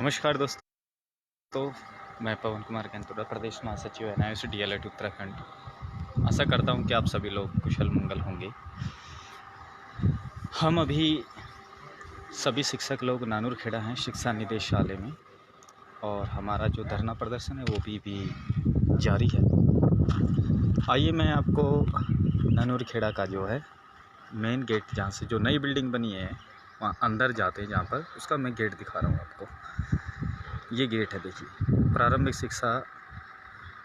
नमस्कार दोस्तों, मैं पवन कुमार कैंतुरा, प्रदेश महासचिव NIOS DLED उत्तराखंड। आशा करता हूं कि आप सभी लोग कुशल मंगल होंगे। हम अभी सभी शिक्षक लोग नानूरखेड़ा हैं शिक्षा निदेशालय में, और हमारा जो धरना प्रदर्शन है वो भी जारी है। आइए मैं आपको नानूरखेड़ा का जो है मेन गेट, जहाँ से जो नई बिल्डिंग बनी है वहाँ अंदर जाते हैं, जहाँ पर उसका मैं गेट दिखा रहा हूँ आपको। ये गेट है, देखिए, प्रारंभिक शिक्षा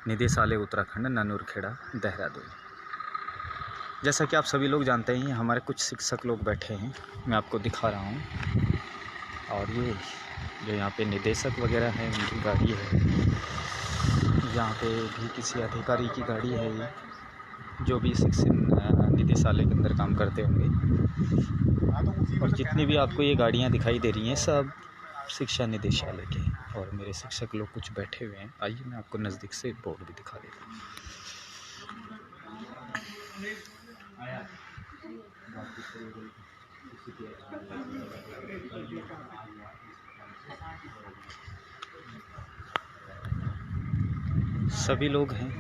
निदेशालय उत्तराखंड, नानूरखेड़ा, देहरादून। जैसा कि आप सभी लोग जानते हैं, हमारे कुछ शिक्षक लोग बैठे हैं, मैं आपको दिखा रहा हूँ। और ये जो यहाँ पे निदेशक वगैरह हैं, उनकी गाड़ी है। यहाँ पे भी किसी अधिकारी की गाड़ी है, ये जो भी शिक्षा निदेशालय के अंदर काम करते होंगे। और जितनी भी आपको ये गाड़ियाँ दिखाई दे रही हैं, सब शिक्षा निदेशालय के हैं। और मेरे शिक्षक लोग कुछ बैठे हुए हैं। आइए मैं आपको नज़दीक से बोर्ड भी दिखा देता हूँ। सभी लोग हैं,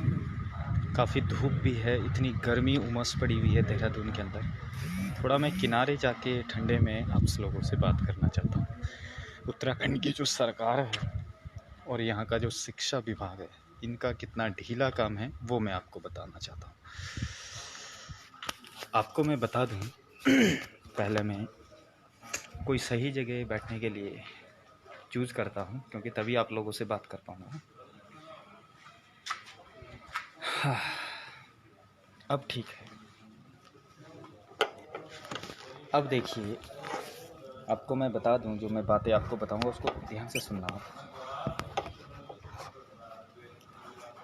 काफ़ी धूप भी है, इतनी गर्मी उमस पड़ी हुई है देहरादून के अंदर। थोड़ा मैं किनारे जाके ठंडे में आप लोगों से बात करना चाहता हूँ। उत्तराखंड की जो सरकार है और यहाँ का जो शिक्षा विभाग है, इनका कितना ढीला काम है वो मैं आपको बताना चाहता हूँ। आपको मैं बता दूँ पहले मैं कोई सही जगह बैठने के लिए चूज़ करता हूँ, क्योंकि तभी आप लोगों से बात कर पाऊँगा। हाँ, अब ठीक है। अब देखिए, आपको मैं बता दूं, जो मैं बातें आपको बताऊंगा उसको ध्यान से सुनना आप।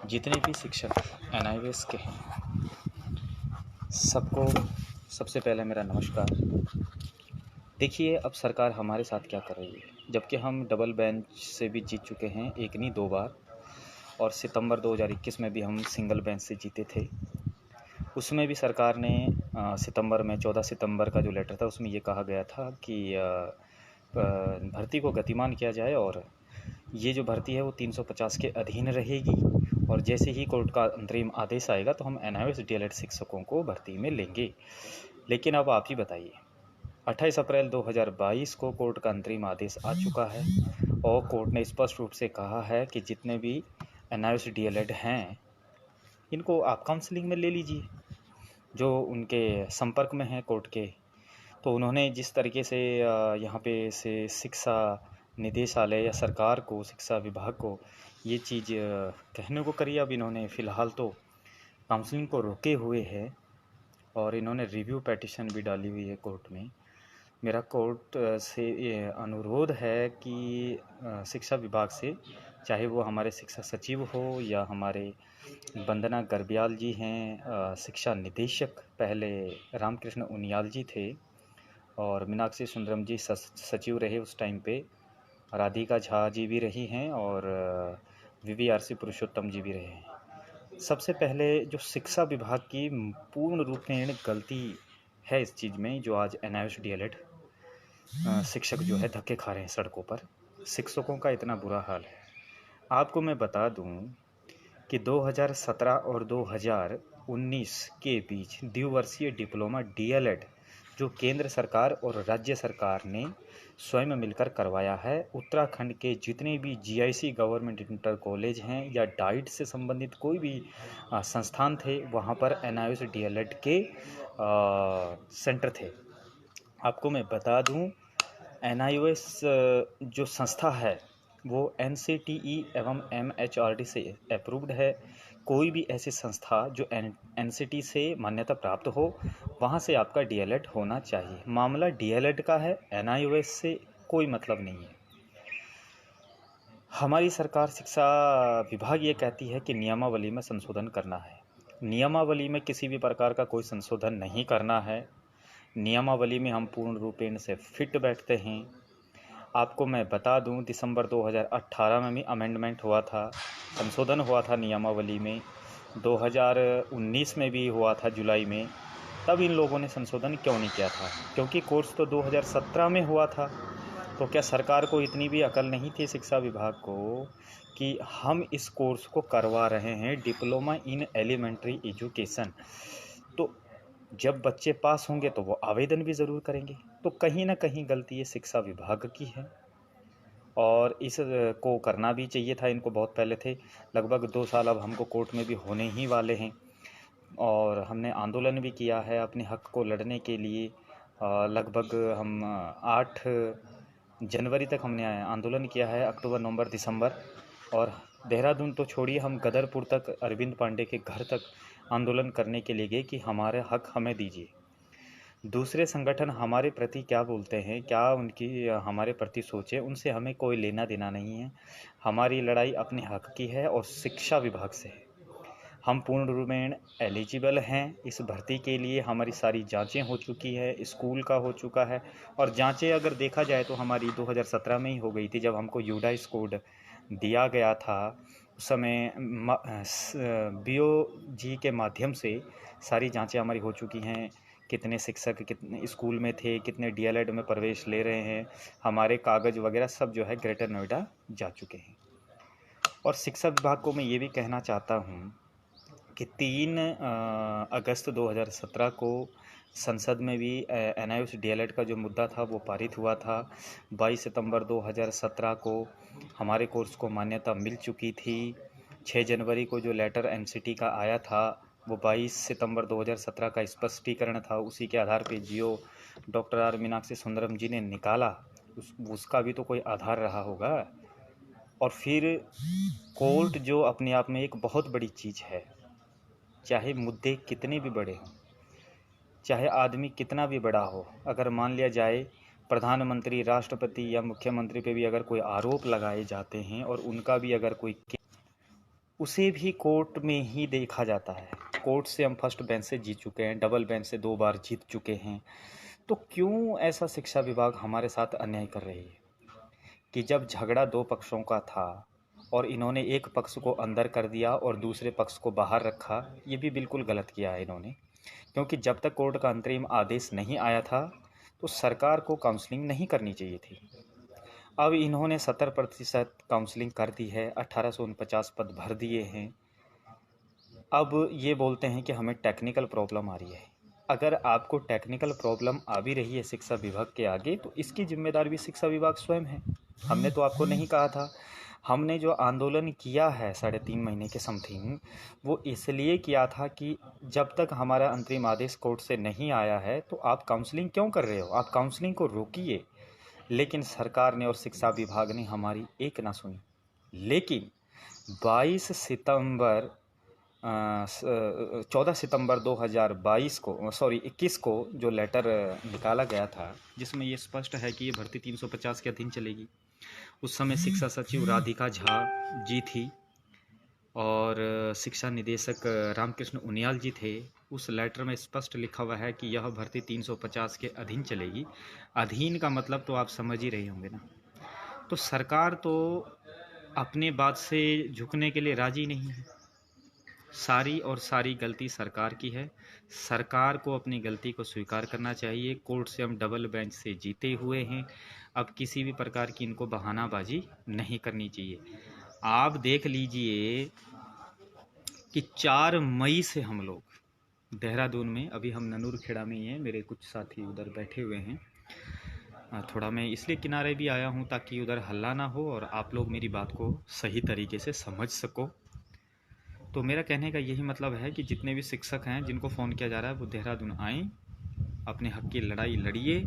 जितने भी शिक्षक NIOS के हैं, सबको सबसे पहले मेरा नमस्कार। देखिए, अब सरकार हमारे साथ क्या कर रही है। जबकि हम डबल बेंच से भी जीत चुके हैं, एक नहीं 2 बार, और सितंबर 2021 में भी हम सिंगल बेंच से जीते थे। उसमें भी सरकार ने सितंबर में 14 सितंबर का जो लेटर था, उसमें ये कहा गया था कि भर्ती को गतिमान किया जाए, और ये जो भर्ती है वो 350 के अधीन रहेगी। और जैसे ही कोर्ट का अंतरिम आदेश आएगा तो हम NIOS DLED शिक्षकों को भर्ती में लेंगे। लेकिन अब आप ही बताइए, 28 अप्रैल 2022 को कोर्ट का अंतरिम आदेश आ चुका है, और कोर्ट ने स्पष्ट रूप से कहा है कि जितने भी NIOS DLED हैं, इनको आप काउंसलिंग में ले लीजिए, जो उनके संपर्क में हैं कोर्ट के। तो उन्होंने जिस तरीके से यहाँ पे से शिक्षा निदेशालय या सरकार को, शिक्षा विभाग को ये चीज़ कहने को करी, अब इन्होंने फ़िलहाल तो काउंसलिंग को रोके हुए है, और इन्होंने रिव्यू पेटिशन भी डाली हुई है कोर्ट में। मेरा कोर्ट से ये अनुरोध है कि शिक्षा विभाग से, चाहे वो हमारे शिक्षा सचिव हो या हमारे वंदना गर्ब्याल जी हैं, शिक्षा निदेशक पहले रामकृष्ण उनियाल जी थे, और मीनाक्षी सुंदरम जी सचिव रहे उस टाइम पे, राधिका झा जी भी रही हैं, और VVRC पुरुषोत्तम जी भी रहे हैं। सबसे पहले जो शिक्षा विभाग की पूर्ण रूप में गलती है इस चीज़ में, जो आज NIOS DLED शिक्षक जो है धक्के खा रहे हैं सड़कों पर, शिक्षकों का इतना बुरा हाल है। आपको मैं बता दूं कि 2017 और 2019 के बीच द्विवर्षीय डिप्लोमा DLED जो केंद्र सरकार और राज्य सरकार ने स्वयं मिलकर करवाया है, उत्तराखंड के जितने भी GIC गवर्नमेंट इंटर कॉलेज हैं या डाइट से संबंधित कोई भी संस्थान थे, वहाँ पर NIOS DLED के सेंटर थे। आपको मैं बता दूं, NIOS जो संस्था है वो NCTE एवं MHRD से अप्रूव्ड है। कोई भी ऐसी संस्था जो NCT से मान्यता प्राप्त हो, वहाँ से आपका DLED होना चाहिए। मामला DLED का है, NIOS से कोई मतलब नहीं है। हमारी सरकार, शिक्षा विभाग ये कहती है कि नियमावली में संशोधन करना है। नियमावली में किसी भी प्रकार का कोई संशोधन नहीं करना है। नियमावली में हम पूर्ण रूपेण से फिट बैठते हैं। आपको मैं बता दूं, दिसंबर 2018 में भी अमेंडमेंट हुआ था, संशोधन हुआ था नियमावली में। 2019 में भी हुआ था जुलाई में। तब इन लोगों ने संशोधन क्यों नहीं किया था? क्योंकि कोर्स तो 2017 में हुआ था। तो क्या सरकार को इतनी भी अकल नहीं थी, शिक्षा विभाग को, कि हम इस कोर्स को करवा रहे हैं, डिप्लोमा इन एलिमेंट्री एजुकेशन, तो जब बच्चे पास होंगे तो वो आवेदन भी ज़रूर करेंगे। तो कहीं ना कहीं गलती ये शिक्षा विभाग की है, और इस को करना भी चाहिए था इनको बहुत पहले थे। लगभग 2 साल अब हमको कोर्ट में भी होने ही वाले हैं, और हमने आंदोलन भी किया है अपने हक को लड़ने के लिए। लगभग हम 8 जनवरी तक हमने आंदोलन किया है, अक्टूबर, नवंबर, दिसंबर, और देहरादून तो छोड़िए, हम गदरपुर तक अरविंद पांडे के घर तक आंदोलन करने के लिए गए कि हमारे हक हमें दीजिए। दूसरे संगठन हमारे प्रति क्या बोलते हैं, क्या उनकी हमारे प्रति सोचे, उनसे हमें कोई लेना देना नहीं है। हमारी लड़ाई अपने हक की है और शिक्षा विभाग से है। हम पूर्ण रूप में एलिजिबल हैं इस भर्ती के लिए, हमारी सारी जांचें हो चुकी है, स्कूल का हो चुका है, और जांचें अगर देखा जाए तो हमारी 2017 में ही हो गई थी, जब हमको यूडाइस कोड दिया गया था। उस समय BOG के माध्यम से सारी जांचें हमारी हो चुकी हैं, कितने शिक्षक कितने स्कूल में थे, कितने DLED में प्रवेश ले रहे हैं, हमारे कागज़ वगैरह सब जो है ग्रेटर नोएडा जा चुके हैं। और शिक्षा विभाग को मैं ये भी कहना चाहता हूँ कि 3 अगस्त 2017 को संसद में भी NIOS DLED का जो मुद्दा था वो पारित हुआ था। 22 सितंबर 2017 को हमारे कोर्स को मान्यता मिल चुकी थी। 6 जनवरी को जो लेटर MCT का आया था वो 22 सितंबर 2017 का स्पष्टीकरण था। उसी के आधार पे जियो डॉक्टर R मीनाक्षी सुंदरम जी ने निकाला, उसका भी तो कोई आधार रहा होगा। और फिर कोर्ट जो अपने आप में एक बहुत बड़ी चीज़ है, चाहे मुद्दे कितने भी बड़े हों, चाहे आदमी कितना भी बड़ा हो, अगर मान लिया जाए प्रधानमंत्री, राष्ट्रपति या मुख्यमंत्री पे भी अगर कोई आरोप लगाए जाते हैं और उनका भी अगर कोई, उसे भी कोर्ट में ही देखा जाता है। कोर्ट से हम फर्स्ट बेंच से जीत चुके हैं, डबल बेंच से 2 बार जीत चुके हैं। तो क्यों ऐसा शिक्षा विभाग हमारे साथ अन्याय कर रही है कि जब झगड़ा 2 पक्षों का था और इन्होंने एक पक्ष को अंदर कर दिया और दूसरे पक्ष को बाहर रखा, ये भी बिल्कुल गलत किया है इन्होंने। क्योंकि जब तक कोर्ट का अंतरिम आदेश नहीं आया था तो सरकार को काउंसलिंग नहीं करनी चाहिए थी। अब इन्होंने 70% काउंसलिंग कर दी है, 1849 पद भर दिए हैं। अब ये बोलते हैं कि हमें टेक्निकल प्रॉब्लम आ रही है। अगर आपको टेक्निकल प्रॉब्लम आ भी रही है शिक्षा विभाग के आगे, तो इसकी जिम्मेदार भी शिक्षा विभाग स्वयं है। हमने तो आपको नहीं कहा था। हमने जो आंदोलन किया है 3.5 महीने के समथिंग, वो इसलिए किया था कि जब तक हमारा अंतरिम आदेश कोर्ट से नहीं आया है तो आप काउंसलिंग क्यों कर रहे हो, आप काउंसलिंग को रोकिए। लेकिन सरकार ने और शिक्षा विभाग ने हमारी एक ना सुनी। लेकिन 22 सितंबर 14 सितंबर 2022 को 21 को जो लेटर निकाला गया था, जिसमें ये स्पष्ट है कि ये भर्ती 350 के अधीन चलेगी। उस समय शिक्षा सचिव राधिका झा जी थी और शिक्षा निदेशक रामकृष्ण उनियाल जी थे। उस लेटर में स्पष्ट लिखा हुआ है कि यह भर्ती 350 के अधीन चलेगी। अधीन का मतलब तो आप समझ ही रहे होंगे ना। तो सरकार तो अपने बात से झुकने के लिए राजी नहीं है। सारी और सारी गलती सरकार की है। सरकार को अपनी गलती को स्वीकार करना चाहिए। कोर्ट से हम डबल बेंच से जीते हुए हैं। अब किसी भी प्रकार की इनको बहानाबाजी नहीं करनी चाहिए। आप देख लीजिए कि 4 मई से हम लोग देहरादून में, अभी हम ननूरखेड़ा में ही हैं, मेरे कुछ साथी उधर बैठे हुए हैं। थोड़ा मैं इसलिए किनारे भी आया हूँ ताकि उधर हल्ला ना हो और आप लोग मेरी बात को सही तरीके से समझ सको। तो मेरा कहने का यही मतलब है कि जितने भी शिक्षक हैं जिनको फ़ोन किया जा रहा है वो देहरादून आएँ, अपने हक की लड़ाई लड़िए।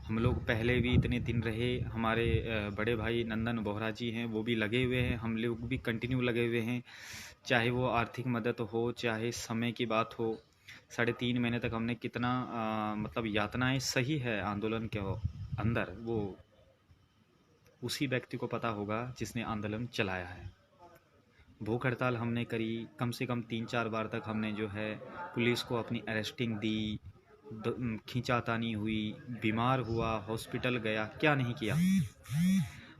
हम लोग पहले भी इतने दिन रहे, हमारे बड़े भाई नंदन बोहरा जी हैं, वो भी लगे हुए हैं, हम लोग भी कंटिन्यू लगे हुए हैं। चाहे वो आर्थिक मदद हो, चाहे समय की बात हो। 3.5 महीने तक हमने कितना मतलब यातनाएं सही है आंदोलन के अंदर, वो उसी व्यक्ति को पता होगा जिसने आंदोलन चलाया है। भूख हड़ताल हमने करी, कम से कम 3-4 बार तक हमने जो है पुलिस को अपनी अरेस्टिंग दी, खींचातानी हुई, बीमार हुआ, हॉस्पिटल गया, क्या नहीं किया।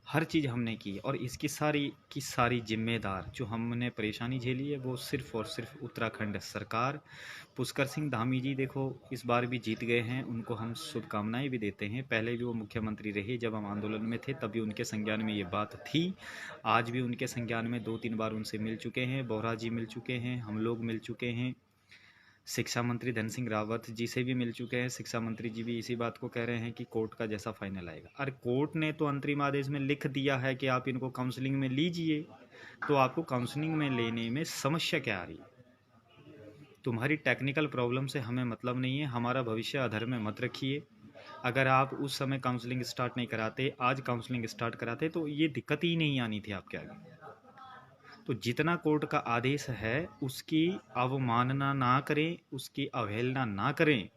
हर चीज़ हमने की और इसकी सारी की सारी जिम्मेदार जो हमने परेशानी झेली है वो सिर्फ़ और सिर्फ उत्तराखंड सरकार। पुष्कर सिंह धामी जी देखो इस बार भी जीत गए हैं, उनको हम शुभकामनाएं भी देते हैं। पहले भी वो मुख्यमंत्री रहे, जब हम आंदोलन में थे तब भी उनके संज्ञान में ये बात थी। आज भी उनके संज्ञान में 2-3 बार उनसे मिल चुके हैं, बोहरा जी मिल चुके हैं, हम लोग मिल चुके हैं, शिक्षा मंत्री धन सिंह रावत जी से भी मिल चुके हैं। शिक्षा मंत्री जी भी इसी बात को कह रहे हैं कि कोर्ट का जैसा फाइनल आएगा। अरे कोर्ट ने तो अंतरिम आदेश में लिख दिया है कि आप इनको काउंसलिंग में लीजिए, तो आपको काउंसलिंग में लेने में समस्या क्या आ रही है? तुम्हारी टेक्निकल प्रॉब्लम से हमें मतलब नहीं है, हमारा भविष्य अधर में मत रखिए। अगर आप उस समय काउंसलिंग स्टार्ट नहीं कराते, आज काउंसलिंग स्टार्ट कराते, तो ये दिक्कत ही नहीं आनी थी आपके आगे। तो जितना कोर्ट का आदेश है उसकी अवमानना ना करें, उसकी अवहेलना ना करें।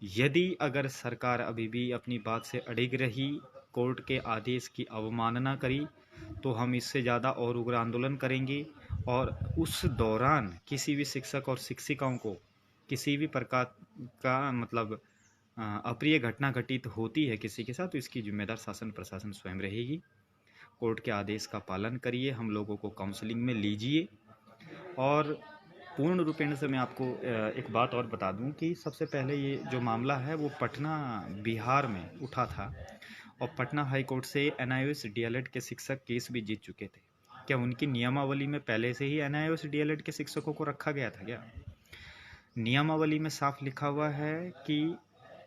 यदि अगर सरकार अभी भी अपनी बात से अड़िग रही, कोर्ट के आदेश की अवमानना करी, तो हम इससे ज़्यादा और उग्र आंदोलन करेंगे। और उस दौरान किसी भी शिक्षक और शिक्षिकाओं को किसी भी प्रकार का मतलब अप्रिय घटना घटित होती है किसी के साथ, तो इसकी जिम्मेदार शासन प्रशासन स्वयं रहेगी। कोर्ट के आदेश का पालन करिए, हम लोगों को काउंसलिंग में लीजिए। और पूर्ण रूपेण से मैं आपको एक बात और बता दूं कि सबसे पहले ये जो मामला है वो पटना बिहार में उठा था और पटना हाई कोर्ट से NIOS DLED के शिक्षक केस भी जीत चुके थे। क्या उनकी नियमावली में पहले से ही NIOS DLED के शिक्षकों को रखा गया था क्या? नियमावली में साफ लिखा हुआ है कि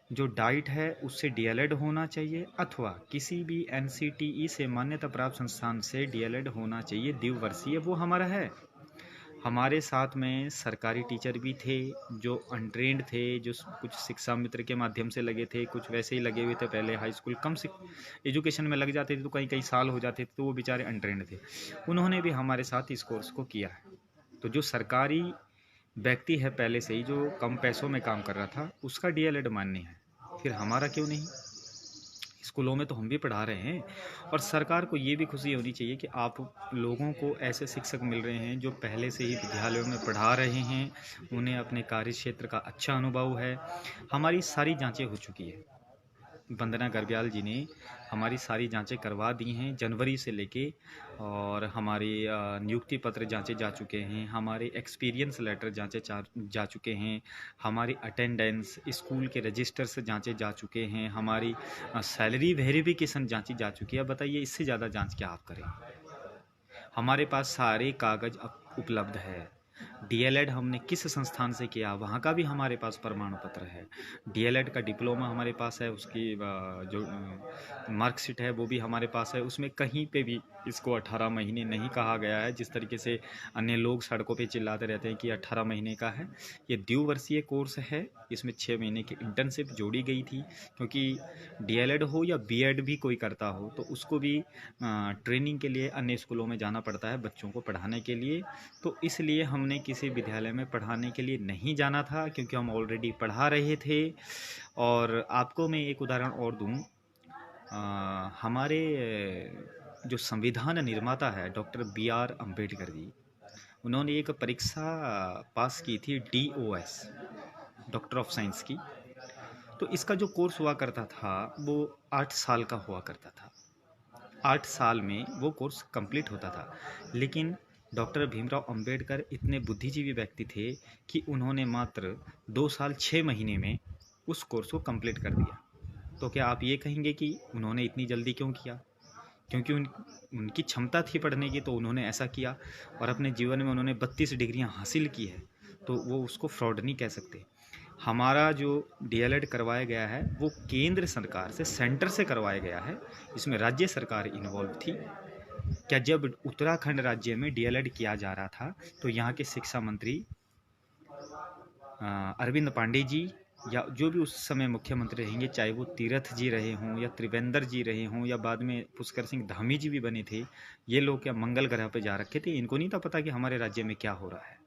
जो डाइट है उससे DLED होना चाहिए अथवा किसी भी NCTE से मान्यता प्राप्त संस्थान से DLED होना चाहिए द्विवर्षीय। वो हमारा है। हमारे साथ में सरकारी टीचर भी थे जो अनट्रेंड थे, जो कुछ शिक्षा मित्र के माध्यम से लगे थे, कुछ वैसे ही लगे हुए थे। पहले हाई स्कूल कम एजुकेशन में लग जाते थे तो कई कई साल हो जाते थे, तो वो बेचारे अनट्रेंड थे। उन्होंने भी हमारे साथ इस कोर्स को किया है। तो जो सरकारी व्यक्ति है पहले से ही जो कम पैसों में काम कर रहा था, उसका DLED मान्य है, फिर हमारा क्यों नहीं? स्कूलों में तो हम भी पढ़ा रहे हैं। और सरकार को ये भी खुशी होनी चाहिए कि आप लोगों को ऐसे शिक्षक मिल रहे हैं जो पहले से ही विद्यालयों में पढ़ा रहे हैं, उन्हें अपने कार्य क्षेत्र का अच्छा अनुभव है। हमारी सारी जांचें हो चुकी है, वंदना गर्ब्याल जी ने हमारी सारी जांचें करवा दी हैं जनवरी से लेके। और हमारे नियुक्ति पत्र जांचे जा चुके हैं, हमारे एक्सपीरियंस लेटर जांचे जा चुके हैं, हमारी अटेंडेंस, स्कूल के रजिस्टर्स जांचे जा चुके हैं, हमारी सैलरी वेरिफिकेशन जांची जा चुकी है। बताइए इससे ज़्यादा जांच क्या आप करें? हमारे पास सारे कागज़ उपलब्ध है। DLED हमने किस संस्थान से किया वहाँ का भी हमारे पास प्रमाण पत्र है। DLED का डिप्लोमा हमारे पास है, उसकी जो मार्कशीट है वो भी हमारे पास है। उसमें कहीं पे भी इसको 18 महीने नहीं कहा गया है, जिस तरीके से अन्य लोग सड़कों पे चिल्लाते रहते हैं कि 18 महीने का है। ये द्विवर्षीय कोर्स है, इसमें 6 महीने की इंटर्नशिप जोड़ी गई थी, क्योंकि DLED हो या BEd भी कोई करता हो तो उसको भी ट्रेनिंग के लिए अन्य स्कूलों में जाना पड़ता है बच्चों को पढ़ाने के लिए। तो इसलिए हमने किसी विद्यालय में पढ़ाने के लिए नहीं जाना था, क्योंकि हम ऑलरेडी पढ़ा रहे थे। और आपको मैं एक उदाहरण और दूं, हमारे जो संविधान निर्माता है डॉक्टर BR अम्बेडकर जी, उन्होंने एक परीक्षा पास की थी DOS, डॉक्टर ऑफ साइंस की। तो इसका जो कोर्स हुआ करता था वो 8 साल का हुआ करता था। 8 साल में वो कोर्स कंप्लीट होता था। लेकिन डॉक्टर भीमराव अंबेडकर इतने बुद्धिजीवी व्यक्ति थे कि उन्होंने मात्र 2 साल 6 महीने में उस कोर्स को कंप्लीट कर दिया। तो क्या आप ये कहेंगे कि उन्होंने इतनी जल्दी क्यों किया? क्योंकि उनकी क्षमता थी पढ़ने की, तो उन्होंने ऐसा किया। और अपने जीवन में उन्होंने 32 डिग्रियां हासिल की है, तो वो उसको फ्रॉड नहीं कह सकते। हमारा जो DLED करवाया गया है वो केंद्र सरकार से, सेंटर से करवाया गया है, इसमें राज्य सरकार इन्वॉल्व थी। क्या जब उत्तराखंड राज्य में DLED किया जा रहा था तो यहाँ के शिक्षा मंत्री अरविंद पांडे जी या जो भी उस समय मुख्यमंत्री रहेंगे, चाहे वो तीरथ जी रहे हों या त्रिवेंद्र जी रहे हों या बाद में पुष्कर सिंह धामी जी भी बने थे, ये लोग क्या मंगल ग्रह पे जा रखे थे? इनको नहीं था पता कि हमारे राज्य में क्या हो रहा है?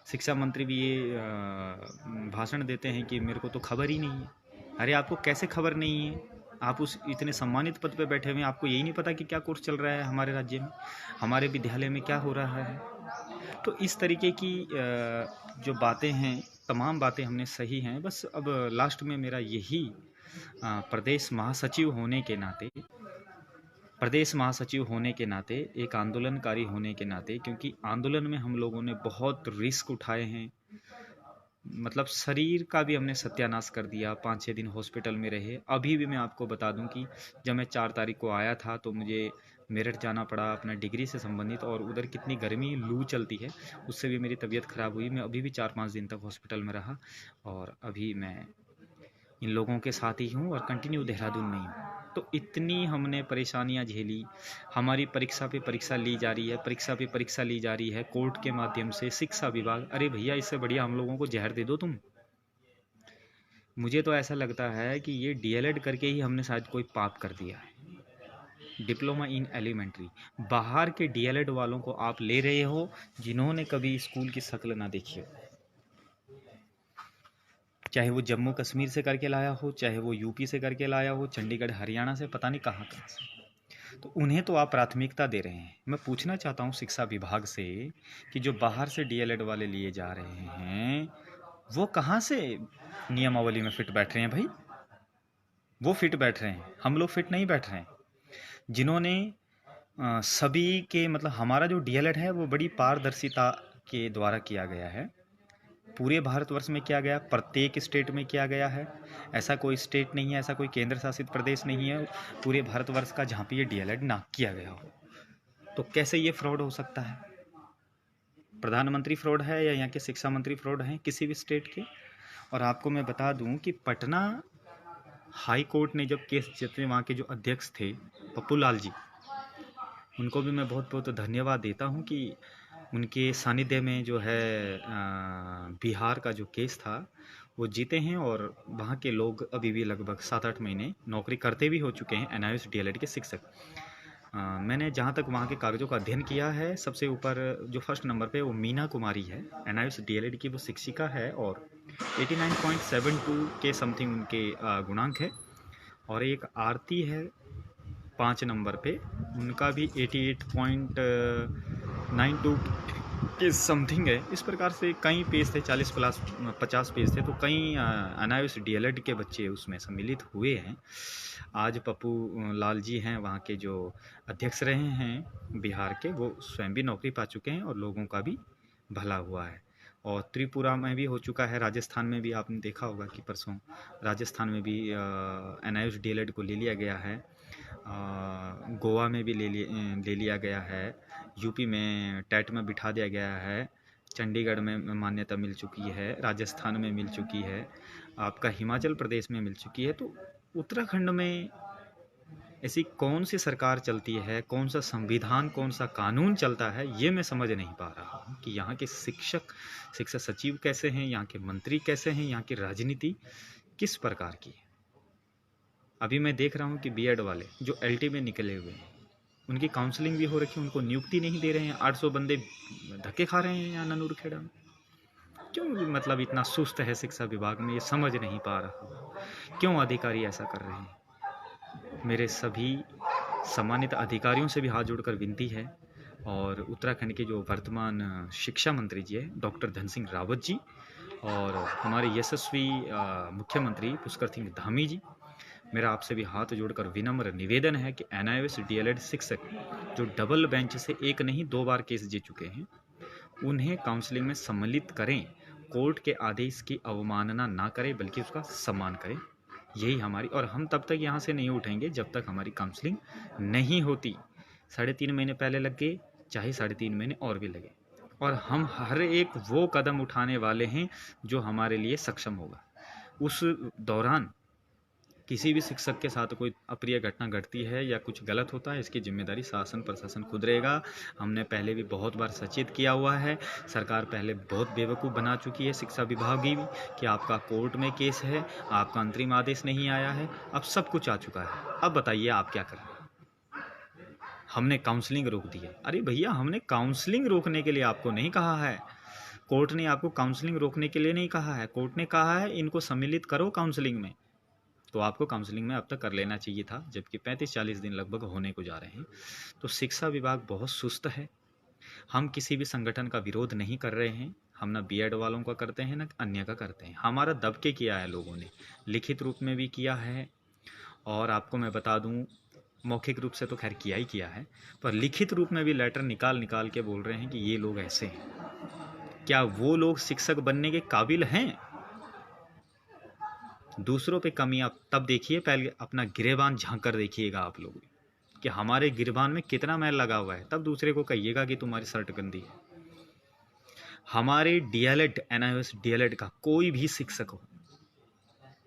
शिक्षा मंत्री भी ये भाषण देते हैं कि मेरे को तो खबर ही नहीं है। अरे आपको कैसे खबर नहीं है? आप उस इतने सम्मानित पद पे बैठे हुए हैं, आपको यही नहीं पता कि क्या कोर्स चल रहा है हमारे राज्य में, हमारे विद्यालय में क्या हो रहा है? तो इस तरीके की जो बातें हैं, तमाम बातें हमने सही हैं। बस अब लास्ट में मेरा यही प्रदेश महासचिव होने के नाते प्रदेश महासचिव होने के नाते, एक आंदोलनकारी होने के नाते, क्योंकि आंदोलन में हम लोगों ने बहुत रिस्क उठाए हैं, मतलब शरीर का भी हमने सत्यानाश कर दिया, 5-6 दिन हॉस्पिटल में रहे। अभी भी मैं आपको बता दूं कि जब मैं 4 तारीख को आया था तो मुझे मेरठ जाना पड़ा अपना डिग्री से संबंधित, और उधर कितनी गर्मी लू चलती है, उससे भी मेरी तबीयत ख़राब हुई। मैं अभी भी 4-5 दिन तक हॉस्पिटल में रहा, और अभी मैं इन लोगों के साथ ही हूँ और कंटिन्यू देहरादून में ही हूँ। तो इतनी हमने परेशानियाँ झेली। हमारी परीक्षा पे परीक्षा ली जा रही है, परीक्षा पे परीक्षा ली जा रही है कोर्ट के माध्यम से, शिक्षा विभाग। अरे भैया, इससे बढ़िया हम लोगों को जहर दे दो तुम। मुझे तो ऐसा लगता है कि ये डीएलएड करके ही हमने शायद कोई पाप कर दिया है। डिप्लोमा इन एलिमेंट्री, बाहर के डीएलएड वालों को आप ले रहे हो जिन्होंने कभी स्कूल की शक्ल ना देखी हो, चाहे वो जम्मू कश्मीर से करके लाया हो, चाहे वो यूपी से करके लाया हो, चंडीगढ़ हरियाणा से, पता नहीं कहाँ कहाँ से, तो उन्हें तो आप प्राथमिकता दे रहे हैं। मैं पूछना चाहता हूँ शिक्षा विभाग से कि जो बाहर से डीएलएड वाले लिए जा रहे हैं वो कहाँ से नियमावली में फिट बैठ रहे हैं भाई? वो फिट बैठ रहे हैं, हम लोग फिट नहीं बैठ रहे हैं। जिन्होंने सभी के, मतलब हमारा जो डीएलएड है वो बड़ी पारदर्शिता के द्वारा किया गया है। पूरे भारतवर्ष में किया गया, प्रत्येक स्टेट में किया गया है। ऐसा कोई स्टेट नहीं है, ऐसा कोई केंद्र शासित प्रदेश नहीं है पूरे भारतवर्ष का जहाँ पे ये डीएलएड ना किया गया हो। तो कैसे ये फ्रॉड हो सकता है? प्रधानमंत्री फ्रॉड है या यहाँ के शिक्षा मंत्री फ्रॉड हैं किसी भी स्टेट के? और आपको मैं बता दूं कि पटना हाई कोर्ट ने जब केस जीते, वहाँ के जो अध्यक्ष थे पप्पू लाल जी, उनको भी मैं बहुत बहुत धन्यवाद देता हूँ कि उनके सानिध्य में जो है बिहार का जो केस था वो जीते हैं, और वहाँ के लोग अभी भी लगभग 7-8 महीने नौकरी करते भी हो चुके हैं, एनआईओएस डीएलएड के शिक्षक। मैंने जहाँ तक वहाँ के कागजों का अध्ययन किया है, सबसे ऊपर जो फर्स्ट नंबर पे वो मीना कुमारी है, एनआईओएस डीएलएड की वो शिक्षिका है, और 89.72 के समथिंग उनके गुणांक है। और एक आरती है 5 नंबर पे, उनका भी 88.92 के समथिंग है। इस प्रकार से कई पेज थे, 40+ 50 पेज थे, तो कई एनआईओएस डीएलएड के बच्चे उसमें सम्मिलित हुए हैं। आज पप्पू लाल जी हैं वहाँ के जो अध्यक्ष रहे हैं बिहार के, वो स्वयं भी नौकरी पा चुके हैं और लोगों का भी भला हुआ है। और त्रिपुरा में भी हो चुका है, राजस्थान में भी आपने देखा होगा कि परसों राजस्थान में भी एनआईओएस डीएलएड को ले लिया गया है, गोवा में भी ले लिया गया है, यूपी में टेट में बिठा दिया गया है, चंडीगढ़ में मान्यता मिल चुकी है, राजस्थान में मिल चुकी है, आपका हिमाचल प्रदेश में मिल चुकी है। तो उत्तराखंड में ऐसी कौन सी सरकार चलती है, कौन सा संविधान, कौन सा कानून चलता है, ये मैं समझ नहीं पा रहा हूँ कि यहाँ के शिक्षा सचिव कैसे हैं, यहाँ के मंत्री कैसे हैं, यहाँ की राजनीति किस प्रकार की है। अभी मैं देख रहा हूँ कि बीएड वाले जो एलटी में निकले हुए हैं, उनकी काउंसलिंग भी हो रखी है, उनको नियुक्ति नहीं दे रहे हैं। 800 बंदे धक्के खा रहे हैं यहाँ ननूरखेड़ा में। क्यों मतलब इतना सुस्त है शिक्षा विभाग में, ये समझ नहीं पा रहा। क्यों अधिकारी ऐसा कर रहे हैं? मेरे सभी सम्मानित अधिकारियों से भी हाथ जोड़कर विनती है, और उत्तराखंड के जो वर्तमान शिक्षा मंत्री जी है डॉक्टर धन सिंह रावत जी, और हमारे यशस्वी मुख्यमंत्री पुष्कर सिंह धामी जी, मेरा आपसे भी हाथ जोड़कर विनम्र निवेदन है कि एनआईओएस डीएलएड शिक्षक जो डबल बेंच से 1 नहीं 2 बार केस जीत चुके हैं, उन्हें काउंसलिंग में सम्मिलित करें। कोर्ट के आदेश की अवमानना ना करें, बल्कि उसका सम्मान करें। यही हमारी, और हम तब तक यहाँ से नहीं उठेंगे जब तक हमारी काउंसलिंग नहीं होती। 3.5 महीने पहले लग गए, चाहे 3.5 महीने और भी लगे, और हम हर एक वो कदम उठाने वाले हैं जो हमारे लिए सक्षम होगा। उस दौरान किसी भी शिक्षक के साथ कोई अप्रिय घटना घटती है या कुछ गलत होता है, इसकी जिम्मेदारी शासन प्रशासन खुद रहेगा। हमने पहले भी बहुत बार सचेत किया हुआ है, सरकार पहले बहुत बेवकूफ़ बना चुकी है शिक्षा विभाग भी, कि आपका कोर्ट में केस है, आपका अंतरिम आदेश नहीं आया है, अब सब कुछ आ चुका है, अब बताइए आप क्या कर रहे हैं? हमने काउंसलिंग रोक दी है। अरे भैया, हमने काउंसलिंग रोकने के लिए आपको नहीं कहा है, कोर्ट ने आपको काउंसलिंग रोकने के लिए नहीं कहा है। कोर्ट ने कहा है इनको सम्मिलित करो काउंसलिंग में, तो आपको काउंसलिंग में अब तक कर लेना चाहिए था, जबकि 35-40 दिन लगभग होने को जा रहे हैं। तो शिक्षा विभाग बहुत सुस्त है। हम किसी भी संगठन का विरोध नहीं कर रहे हैं, हम ना बीएड वालों का करते हैं ना अन्य का करते हैं। हमारा दबके किया है लोगों ने, लिखित रूप में भी किया है। और आपको मैं बता दूं, मौखिक रूप से तो खैर किया ही किया है, पर लिखित रूप में भी लेटर निकाल निकाल के बोल रहे हैं कि ये लोग ऐसे हैं। क्या वो लोग शिक्षक बनने के काबिल हैं? दूसरों पे कमी आप तब देखिए, पहले अपना गिरेबान झांक कर देखिएगा आप लोग कि हमारे गिरेबान में कितना मैल लगा हुआ है, तब दूसरे को कहिएगा कि तुम्हारी शर्ट गंदी है। हमारे डीएलएड एनआईओएस डीएलएड का कोई भी शिक्षक हो,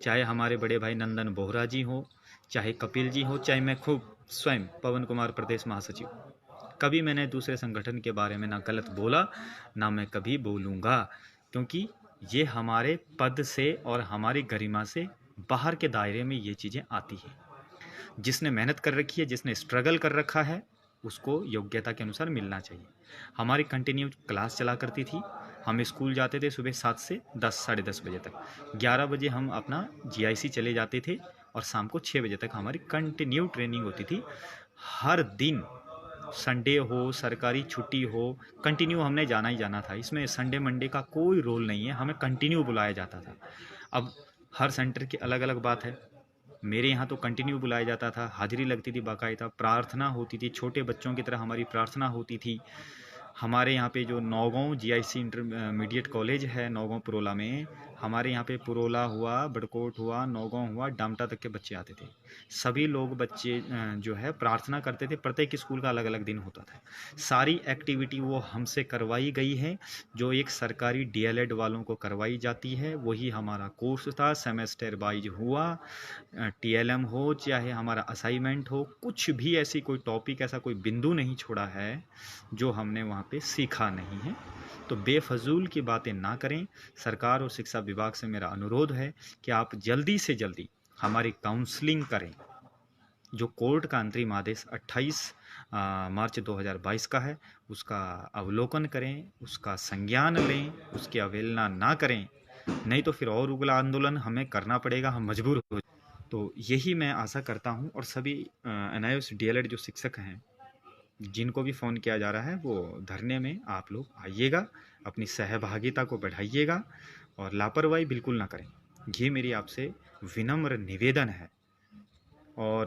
चाहे हमारे बड़े भाई नंदन बोहरा जी हो, चाहे कपिल जी हो, चाहे मैं खुद स्वयं पवन कुमार प्रदेश महासचिव, कभी मैंने दूसरे संगठन के बारे में ना गलत बोला ना मैं कभी बोलूँगा, क्योंकि ये हमारे पद से और हमारी गरिमा से बाहर के दायरे में ये चीज़ें आती हैं। जिसने मेहनत कर रखी है, जिसने स्ट्रगल कर रखा है, उसको योग्यता के अनुसार मिलना चाहिए। हमारी कंटिन्यू क्लास चला करती थी, हम स्कूल जाते थे सुबह 7 से 10 साढ़े 10 बजे तक, 11 बजे हम अपना जीआईसी चले जाते थे और शाम को 6 बजे तक हमारी कंटिन्यू ट्रेनिंग होती थी। हर दिन संडे हो, सरकारी छुट्टी हो, कंटिन्यू हमने जाना ही जाना था। इसमें संडे मंडे का कोई रोल नहीं है, हमें कंटिन्यू बुलाया जाता था। अब हर सेंटर की अलग अलग बात है, मेरे यहाँ तो कंटिन्यू बुलाया जाता था, हाजिरी लगती थी, बाकायदा प्रार्थना होती थी, छोटे बच्चों की तरह हमारी प्रार्थना होती थी। हमारे यहाँ पे जो नौगांव जीआईसी इंटरमीडिएट कॉलेज है नौगांव पुरोला में, हमारे यहाँ पे पुरोला हुआ, बड़कोट हुआ, नौगांव हुआ, डामटा तक के बच्चे आते थे। सभी लोग बच्चे जो है प्रार्थना करते थे। प्रत्येक स्कूल का अलग अलग दिन होता था। सारी एक्टिविटी वो हमसे करवाई गई है जो एक सरकारी डीएलएड वालों को करवाई जाती है। वही हमारा कोर्स था, सेमेस्टर वाइज हुआ, टीएलएम हो चाहे हमारा असाइनमेंट हो, कुछ भी ऐसी कोई टॉपिक, ऐसा कोई बिंदु नहीं छोड़ा है जो हमने वहाँ पे सीखा नहीं है। तो बेफजूल की बातें ना करें। सरकार और शिक्षा विभाग से मेरा अनुरोध है कि आप जल्दी से जल्दी हमारी काउंसलिंग करें। जो कोर्ट का अंतरिम आदेश 28 मार्च 2022 का है, उसका अवलोकन करें, उसका संज्ञान लें, उसकी अवहेलना ना करें, नहीं तो फिर और उग्र आंदोलन हमें करना पड़ेगा, हम मजबूर हो। तो यही मैं आशा करता हूँ। और सभी एनआईओएस डीएलएड जो शिक्षक हैं जिनको भी फ़ोन किया जा रहा है, वो धरने में आप लोग आइएगा, अपनी सहभागिता को बढ़ाइएगा और लापरवाही बिल्कुल ना करें। ये मेरी आपसे विनम्र निवेदन है। और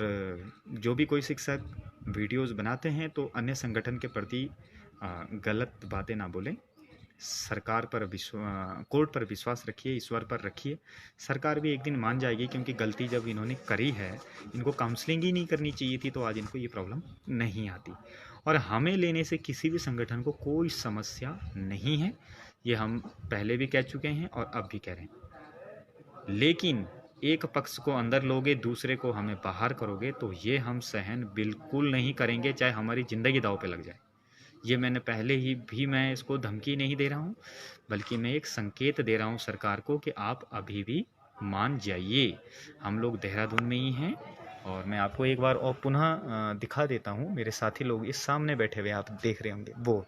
जो भी कोई शिक्षक वीडियोस बनाते हैं तो अन्य संगठन के प्रति गलत बातें ना बोलें। सरकार पर कोर्ट पर विश्वास रखिए, ईश्वर पर रखिए। सरकार भी एक दिन मान जाएगी, क्योंकि गलती जब इन्होंने करी है, इनको काउंसलिंग ही नहीं करनी चाहिए थी, तो आज इनको ये प्रॉब्लम नहीं आती। और हमें लेने से किसी भी संगठन को कोई समस्या नहीं है, ये हम पहले भी कह चुके हैं और अब भी कह रहे हैं। लेकिन एक पक्ष को अंदर लोगे, दूसरे को हमें बाहर करोगे, तो ये हम सहन बिल्कुल नहीं करेंगे, चाहे हमारी ज़िंदगी दांव पे लग जाए। ये मैंने पहले ही भी मैं इसको धमकी नहीं दे रहा हूँ, बल्कि मैं एक संकेत दे रहा हूँ सरकार को कि आप अभी भी मान जाइए। हम लोग देहरादून में ही हैं। और मैं आपको एक बार और पुनः दिखा देता हूँ। मेरे साथी लोग इस सामने बैठे हुए आप देख रहे होंगे, वो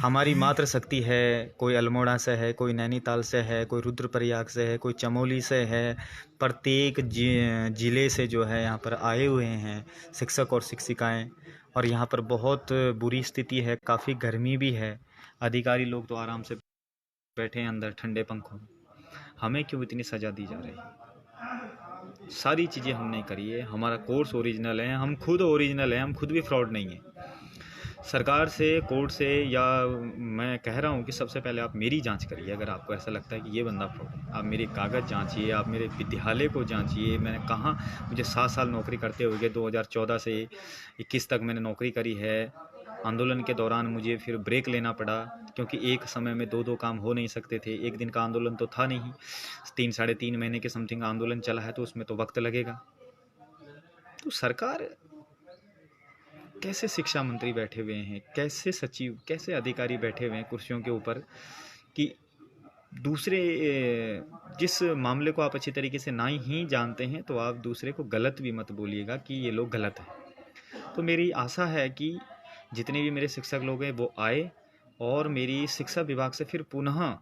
हमारी मातृ शक्ति है। कोई अल्मोड़ा से है, कोई नैनीताल से है, कोई रुद्रप्रयाग से है, कोई चमोली से है। प्रत्येक ज़िले से जो है यहाँ पर आए हुए हैं शिक्षक और शिक्षिकाएं। और यहाँ पर बहुत बुरी स्थिति है, काफ़ी गर्मी भी है। अधिकारी लोग तो आराम से बैठे हैं अंदर ठंडे पंखों में। हमें क्यों इतनी सज़ा दी जा रही है? सारी चीज़ें हमने करी है, हमारा कोर्स ओरिजिनल है, हम खुद ओरिजिनल हैं, हम खुद भी फ्रॉड नहीं हैं। सरकार से, कोर्ट से, या मैं कह रहा हूँ कि सबसे पहले आप मेरी जांच करिए। अगर आपको ऐसा लगता है कि ये बंदा फ्रॉड है, आप मेरे कागज़ जांचिए, आप मेरे विद्यालय को जांचिए। मैंने कहाँ, मुझे 7 साल नौकरी करते हुए 2014 से 21 तक मैंने नौकरी करी है। आंदोलन के दौरान मुझे फिर ब्रेक लेना पड़ा, क्योंकि एक समय में दो काम हो नहीं सकते थे। एक दिन का आंदोलन तो था नहीं, 3 साढ़े 3 महीने के समथिंग आंदोलन चला है, तो उसमें तो वक्त लगेगा। तो सरकार, कैसे शिक्षा मंत्री बैठे हुए हैं, कैसे सचिव, कैसे अधिकारी बैठे हुए हैं कुर्सियों के ऊपर, कि दूसरे जिस मामले को आप अच्छी तरीके से ना ही जानते हैं, तो आप दूसरे को गलत भी मत बोलिएगा कि ये लोग गलत हैं। तो मेरी आशा है कि जितने भी मेरे शिक्षक लोग हैं वो आए, और मेरी शिक्षा विभाग से फिर पुनः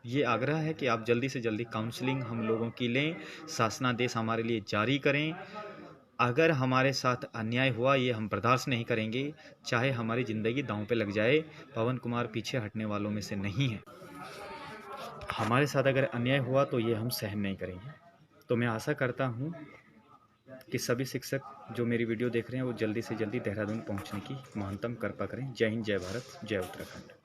ये आग्रह है कि आप जल्दी से जल्दी काउंसलिंग हम लोगों की लें, शासनादेश हमारे लिए जारी करें। अगर हमारे साथ अन्याय हुआ, ये हम बर्दाश्त नहीं करेंगे, चाहे हमारी ज़िंदगी दांव पे लग जाए। पवन कुमार पीछे हटने वालों में से नहीं है। हमारे साथ अगर अन्याय हुआ तो ये हम सहन नहीं करेंगे। तो मैं आशा करता हूँ कि सभी शिक्षक जो मेरी वीडियो देख रहे हैं वो जल्दी से जल्दी देहरादून पहुंचने की महानतम कृपा करें। जय हिंद, जय भारत, जय उत्तराखंड।